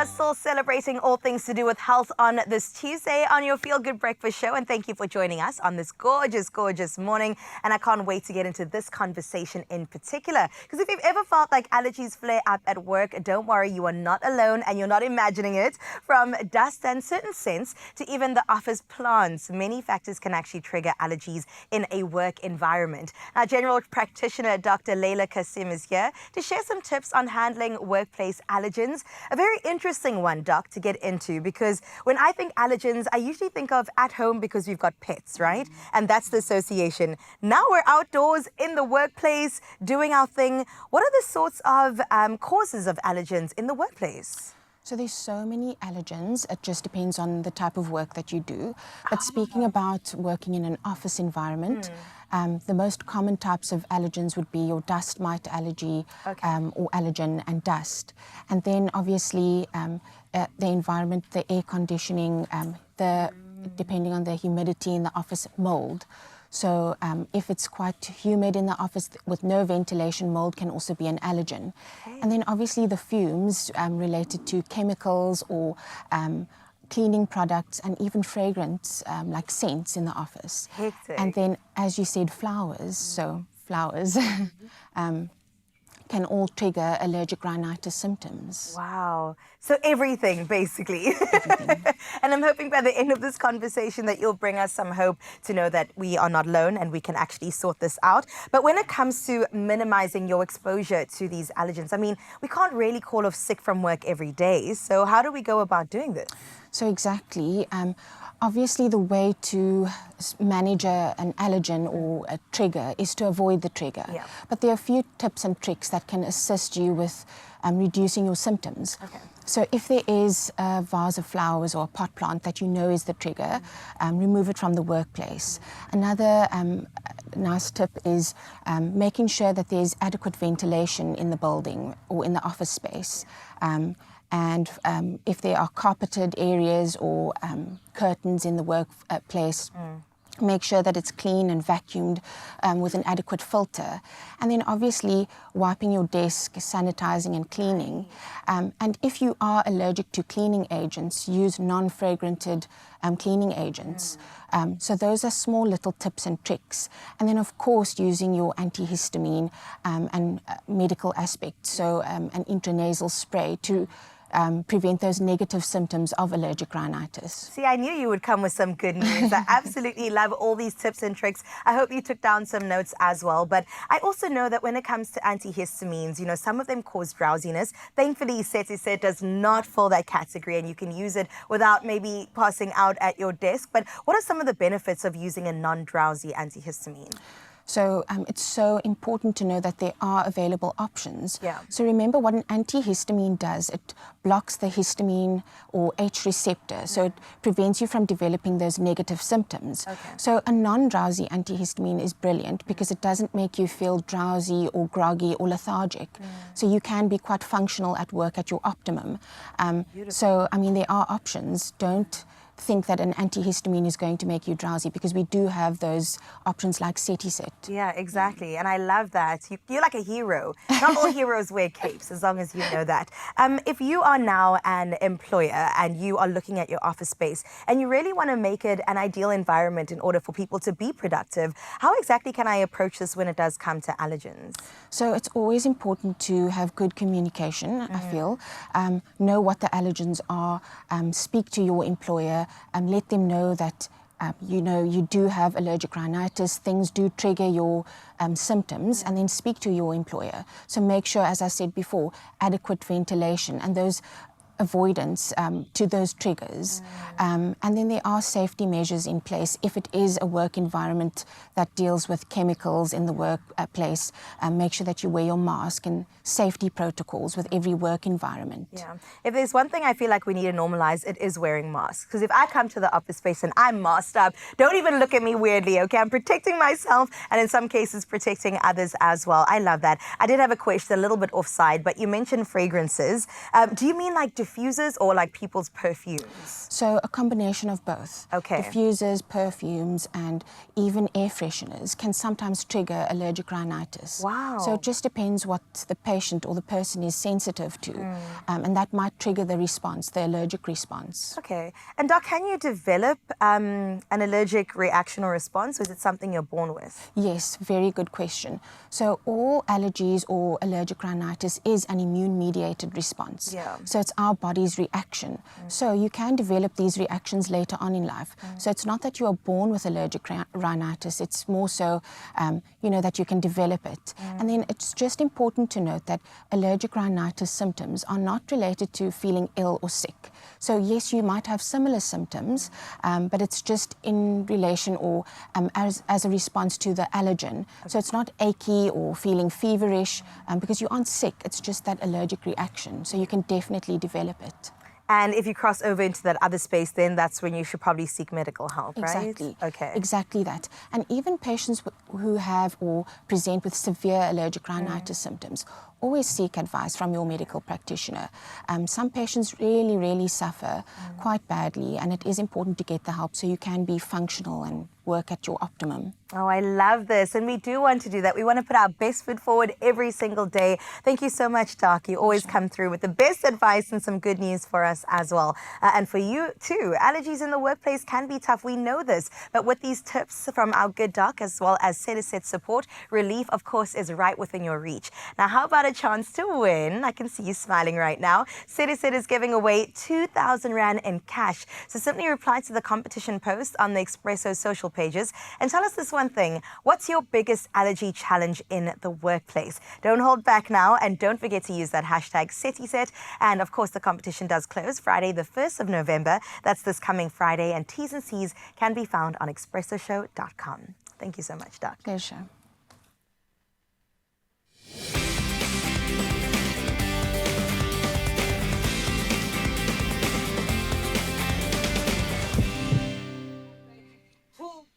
still celebrating all things to do with health on this Tuesday on your Feel Good Breakfast Show. And thank you for joining us on this gorgeous, gorgeous morning. And I can't wait to get into this conversation in particular. Because if you've ever felt like allergies flare up at work, don't worry, you are not alone and you're not imagining it. From dust and certain scents to even the office plants, many factors can actually trigger allergies in a work environment. Our general practitioner, Dr. Leila Kasim, is here to share some tips on handling workplace allergens. A very interesting one, Doc, to get into, because when I think allergens, I usually think of at home because we've got pets, right? And that's the association. Now we're outdoors in the workplace doing our thing. What are the sorts of causes of allergens in the workplace? So there's so many allergens. It just depends on the type of work that you do. But speaking about working in an office environment, the most common types of allergens would be your dust mite allergy, or allergen and dust. And then obviously the environment, the air conditioning, depending on the humidity in the office, mold. So if it's quite humid in the office with no ventilation, mold can also be an allergen. Okay. And then obviously the fumes related to chemicals or cleaning products and even fragrance like scents in the office. Hectic. And then, as you said, flowers. So flowers can all trigger allergic rhinitis symptoms. Wow. So everything, basically. Everything. And I'm hoping by the end of this conversation that you'll bring us some hope to know that we are not alone and we can actually sort this out. But when it comes to minimizing your exposure to these allergens, I mean, we can't really call off sick from work every day. So how do we go about doing this? So exactly. Obviously, the way to manage an allergen or a trigger is to avoid the trigger. Yeah. But there are a few tips and tricks that can assist you with reducing your symptoms. Okay. So if there is a vase of flowers or a pot plant that you know is the trigger, remove it from the workplace. Another nice tip is making sure that there's adequate ventilation in the building or in the office space. And if there are carpeted areas or curtains in the workplace, make sure that it's clean and vacuumed with an adequate filter. And then obviously wiping your desk, sanitizing and cleaning. And if you are allergic to cleaning agents, use non-fragranted cleaning agents. So those are small little tips and tricks. And then of course using your antihistamine and medical aspects, so an intranasal spray to prevent those negative symptoms of allergic rhinitis. See, I knew you would come with some good news. I absolutely love all these tips and tricks. I hope you took down some notes as well. But I also know that when it comes to antihistamines, you know, some of them cause drowsiness. Thankfully, Ceticit does not fall that category and you can use it without maybe passing out at your desk. But what are some of the benefits of using a non-drowsy antihistamine? So it's so important to know that there are available options. Yeah. So remember what an antihistamine does. It blocks the histamine or H receptor. So it prevents you from developing those negative symptoms. Okay. So a non-drowsy antihistamine is brilliant because it doesn't make you feel drowsy or groggy or lethargic. So you can be quite functional at work at your optimum. So, I mean, there are options. Don't think that an antihistamine is going to make you drowsy because we do have those options like Ceticit. Yeah, exactly. And I love that. You're like a hero. Not all heroes wear capes, as long as you know that. If you are now an employer and you are looking at your office space and you really want to make it an ideal environment in order for people to be productive, how exactly can I approach this when it does come to allergens? So it's always important to have good communication, I feel. Know what the allergens are, speak to your employer, let them know that you know you do have allergic rhinitis, things do trigger your symptoms, and then speak to your employer. So make sure, as I said before, adequate ventilation and those avoidance to those triggers. And then there are safety measures in place. If it is a work environment that deals with chemicals in the workplace, make sure that you wear your mask and safety protocols with every work environment. Yeah. If there's one thing I feel like we need to normalize, it is wearing masks. Because if I come to the office space and I'm masked up, don't even look at me weirdly, okay? I'm protecting myself and in some cases protecting others as well. I love that. I did have a question a little bit offside, but you mentioned fragrances. Do you mean like diffusers or like people's perfumes? So a combination of both. Okay. Diffusers, perfumes, and even air fresheners can sometimes trigger allergic rhinitis. Wow. So it just depends what the patient or the person is sensitive to, and that might trigger the response, the allergic response. Okay. And Doc, can you develop an allergic reaction or response, or is it something you're born with? Yes, very good question. So all allergies or allergic rhinitis is an immune-mediated response. Yeah. So it's our body's reaction. So you can develop these reactions later on in life. So it's not that you are born with allergic rhinitis, it's more so, that you can develop it. And then it's just important to note that allergic rhinitis symptoms are not related to feeling ill or sick. So yes, you might have similar symptoms, but it's just in relation or as a response to the allergen. So it's not achy or feeling feverish because you aren't sick. It's just that allergic reaction. So you can definitely develop it. And if you cross over into that other space, then that's when you should probably seek medical help, right? Exactly. Okay. Exactly that. And even patients who have or present with severe allergic rhinitis symptoms, always seek advice from your medical practitioner. Some patients really, really suffer quite badly, and it is important to get the help so you can be functional and work at your optimum. Oh, I love this. And we do want to do that. We want to put our best foot forward every single day. Thank you so much, Doc. You always come through with the best advice and some good news for us as well. And for you too. Allergies in the workplace can be tough. We know this. But with these tips from our good Doc, as well as Ceticit support, relief, of course, is right within your reach. Now, how about a chance to win? I can see you smiling right now. Ceticit is giving away 2,000 Rand in cash. So simply reply to the competition post on the Expresso social pages and tell us this one thing. What's your biggest allergy challenge in the workplace? Don't hold back now, and don't forget to use that hashtag Ceticit. And of course, the competition does close Friday, the 1st of November. That's this coming Friday, and T's and C's can be found on expressoshow.com. Thank you so much, Doc. Pleasure.